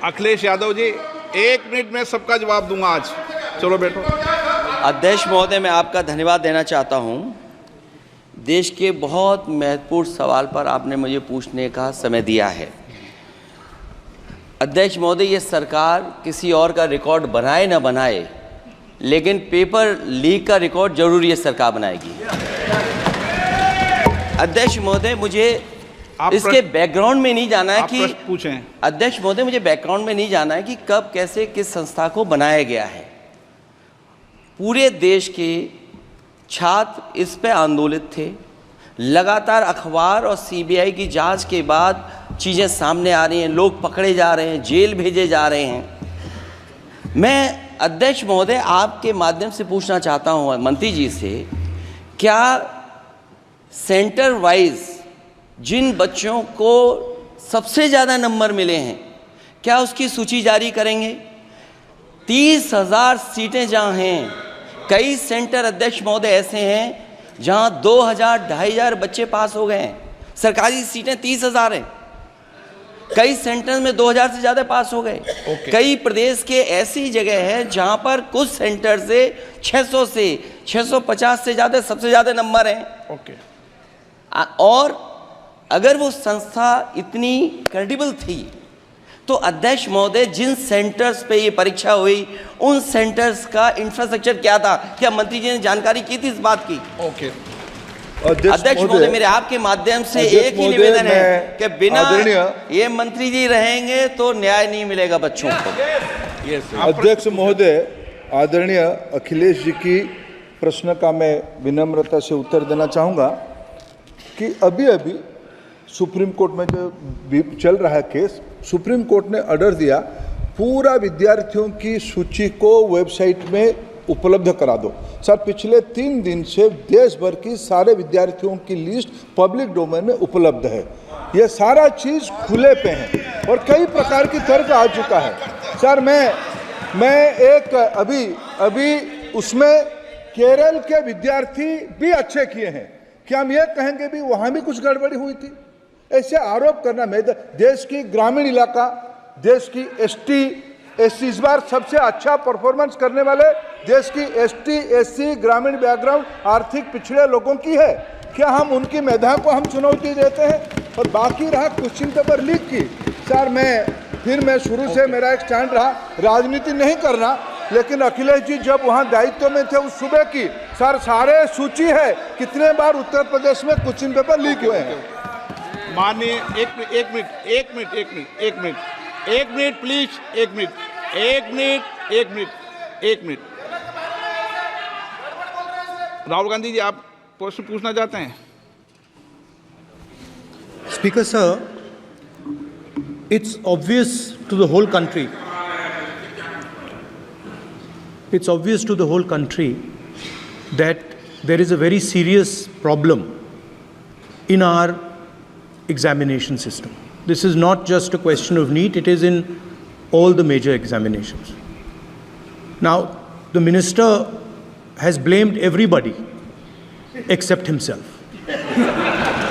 Akhilesh Yadav ji, 1 minute में सबका जवाब दूंगा आज। चलो बैठो। अध्यक्ष महोदय, मैं आपका धन्यवाद देना चाहता हूं। देश के बहुत महत्वपूर्ण सवाल पर आपने मुझे पूछने का समय दिया है। अध्यक्ष महोदय, ये सरकार किसी और का रिकॉर्ड बनाए ना बनाए, लेकिन पेपर लीक का रिकॉर्ड जरूर ये सरकार बनाएगी। अध्यक्ष महोदय, मुझे इसके बैकग्राउंड में नहीं जाना है कि पूछें। अध्यक्ष महोदय, मुझे बैकग्राउंड में नहीं जाना है कि कब कैसे किस संस्था को बनाया गया है। पूरे देश के छात्र इस पे आंदोलित थे। लगातार अखबार और सीबीआई की जांच के बाद चीज़ें सामने आ रही हैं, लोग पकड़े जा रहे हैं, जेल भेजे जा रहे हैं। मैं अध्यक्ष महोदय आपके माध्यम से पूछना चाहता हूँ मंत्री जी से, क्या सेंटर वाइज जिन बच्चों को सबसे ज़्यादा नंबर मिले हैं, क्या उसकी सूची जारी करेंगे? 30,000 सीटें जहाँ हैं, कई सेंटर अध्यक्ष महोदय ऐसे हैं जहाँ 2,000 2,500 बच्चे पास हो गए हैं। सरकारी सीटें 30,000 हैं, कई सेंटर में 2,000 से ज़्यादा पास हो गए। कई प्रदेश के ऐसी जगह है जहाँ पर कुछ सेंटर से 600 से 650 से ज़्यादा सबसे ज़्यादा नंबर हैं। और अगर वो संस्था इतनी क्रेडिबल थी तो अध्यक्ष महोदय, जिन सेंटर्स पे ये परीक्षा हुई उन सेंटर्स का इंफ्रास्ट्रक्चर क्या था? क्या मंत्री जी ने जानकारी की थी इस बात की? अध्यक्ष महोदय, मेरे आपके माध्यम से एक ही निवेदन है कि बिना ये मंत्री जी रहेंगे तो न्याय नहीं मिलेगा बच्चों को। अध्यक्ष महोदय, आदरणीय अखिलेश जी की प्रश्न का मैं विनम्रता से उत्तर देना चाहूँगा कि अभी अभी सुप्रीम कोर्ट में जो चल रहा है केस, सुप्रीम कोर्ट ने ऑर्डर दिया पूरा विद्यार्थियों की सूची को वेबसाइट में उपलब्ध करा दो। सर, पिछले 3 दिन से देश भर की सारे विद्यार्थियों की लिस्ट पब्लिक डोमेन में उपलब्ध है। ये सारा चीज़ खुले पे है और कई प्रकार की तर्क आ चुका है। सर, मैं एक अभी उसमें केरल के विद्यार्थी भी अच्छे किए हैं, क्या हम ये कहेंगे भी वहाँ भी कुछ गड़बड़ी हुई थी? ऐसे आरोप करना, मैं देश की ग्रामीण इलाका, देश की एसटी एससी इस बार सबसे अच्छा परफॉर्मेंस करने वाले देश की एसटी एससी ग्रामीण बैकग्राउंड आर्थिक पिछड़े लोगों की है। क्या हम उनकी मेधा को हम चुनौती देते हैं? और बाकी रहा क्वेश्चन पेपर लीक की, सर मैं शुरू से मेरा एक स्टैंड रहा, राजनीति नहीं करना, लेकिन अखिलेश जी जब वहाँ दायित्व में थे उस सूबे की, सर सारे सूची है कितने बार उत्तर प्रदेश में क्वेश्चन पेपर लीक हुए हैं। माननीय एक मिनट प्लीज, एक मिनट। राहुल गांधी जी, आप प्रश्न पूछना चाहते हैं? Speaker sir, it's obvious to the whole country. It's obvious to the whole country that there is a very serious problem in our examination system. This is not just a question of NEET, it is in all the major examinations. Now, the minister has blamed everybody except himself,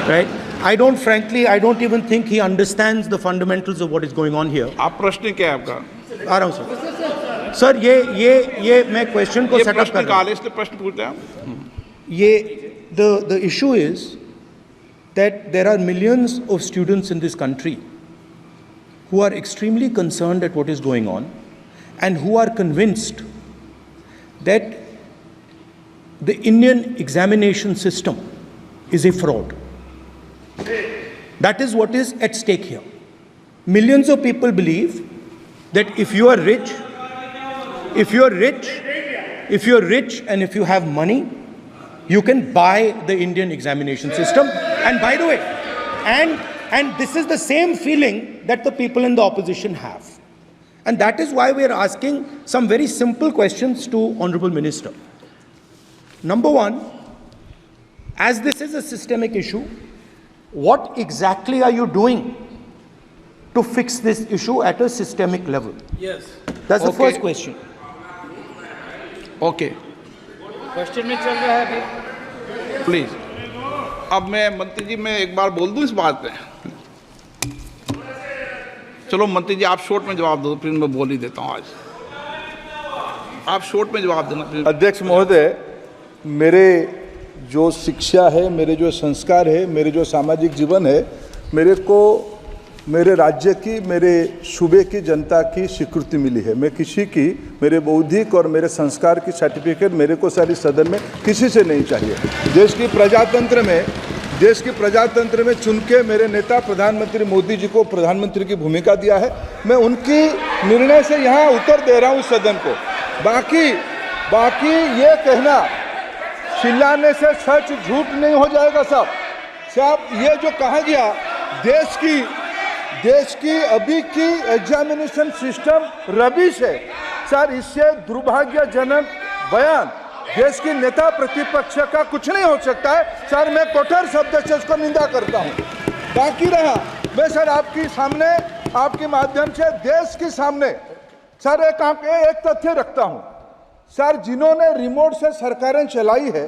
right? I don't even think he understands the fundamentals of what is going on here. आप प्रश्न क्या है आपका? आ रहा हूँ sir, ये मैं question को सेटअप कर रहा हूँ। इसलिए प्रश्न पूछ रहे हैं। ये the issue is that there are millions of students in this country who are extremely concerned at what is going on and who are convinced that the Indian examination system is a fraud. That is what is at stake here. Millions of people believe that if you are rich and if you have money, you can buy the Indian examination system. And by the way, and this is the same feeling that the people in the opposition have. And that is why we are asking some very simple questions to Honorable Minister. Number one, as this is a systemic issue, what exactly are you doing to fix this issue at a systemic level? Yes. That's the first question. Okay, question में चल रहा है अभी। Please. अब मैं मंत्री जी, मैं एक बार बोल दूं इस बात पे? चलो मंत्री जी आप शॉर्ट में जवाब दो, फिर मैं बोल ही देता हूँ आज। आप शॉर्ट में जवाब देना फिर। अध्यक्ष महोदय, मेरे जो शिक्षा है, मेरे जो संस्कार है, मेरे जो सामाजिक जीवन है, मेरे को मेरे राज्य की, मेरे सूबे की जनता की स्वीकृति मिली है। मैं किसी की, मेरे बौद्धिक और मेरे संस्कार की सर्टिफिकेट मेरे को सारी सदन में किसी से नहीं चाहिए। देश की प्रजातंत्र में चुन के मेरे नेता प्रधानमंत्री मोदी जी को प्रधानमंत्री की भूमिका दिया है। मैं उनकी निर्णय से यहाँ उत्तर दे रहा हूँ सदन को। बाकी ये कहना चिल्लाने से सच झूठ नहीं हो जाएगा साहब। ये जो कहा गया देश की अभी की एग्जामिनेशन सिस्टम रबिश है सर, इससे दुर्भाग्यजनक बयान देश की नेता प्रतिपक्ष का कुछ नहीं हो सकता है सर। मैं कठोर शब्द से इसको निंदा करता हूँ। बाकी रहा, मैं सर आपके सामने, आपके माध्यम से देश के सामने सर एक तथ्य रखता हूँ सर। जिन्होंने रिमोट से सरकारें चलाई है,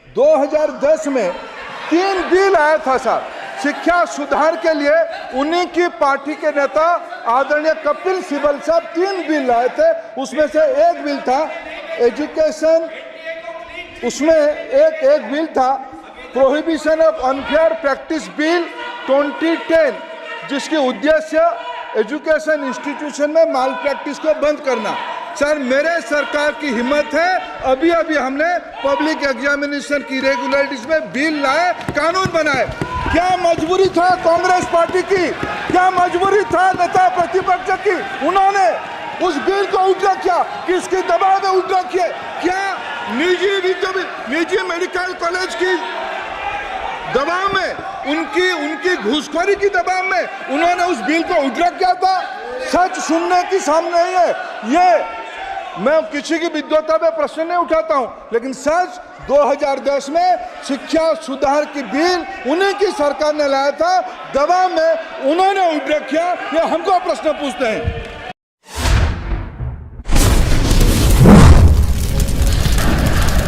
2010 में 3 बिल आया था सर शिक्षा सुधार के लिए। उन्हीं की पार्टी के नेता आदरणीय कपिल सिब्बल साहब 3 बिल लाए थे। उसमें से एक बिल था एजुकेशन, उसमें एक बिल था prohibition of unfair practice bill 2010, जिसकी उद्देश्य एजुकेशन इंस्टीट्यूशन में माल प्रैक्टिस को बंद करना। सर मेरे सरकार की हिम्मत है, अभी हमने पब्लिक एग्जामिनेशन की इरेगुलरिटीज में बिल लाए, कानून बनाए। क्या मजबूरी था कांग्रेस पार्टी की, क्या मजबूरी था नेता प्रतिपक्ष की? उन्होंने उस बिल को उल्टा किया, किसके दबाव में उल्टा किया? क्या निजी मेडिकल कॉलेज की दबाव में, उनकी घूसखोरी की दबाव में उन्होंने उस बिल को उल्टा किया था? सच सुनने की सामने ही है ये। मैं किसी की विद्वता पे प्रश्न नहीं उठाता हूं, लेकिन सच 2010 में शिक्षा सुधार की बिल उन्हीं की सरकार ने लाया था, दबाव में उन्होंने उल्टा किया। ये हमको प्रश्न पूछते हैं।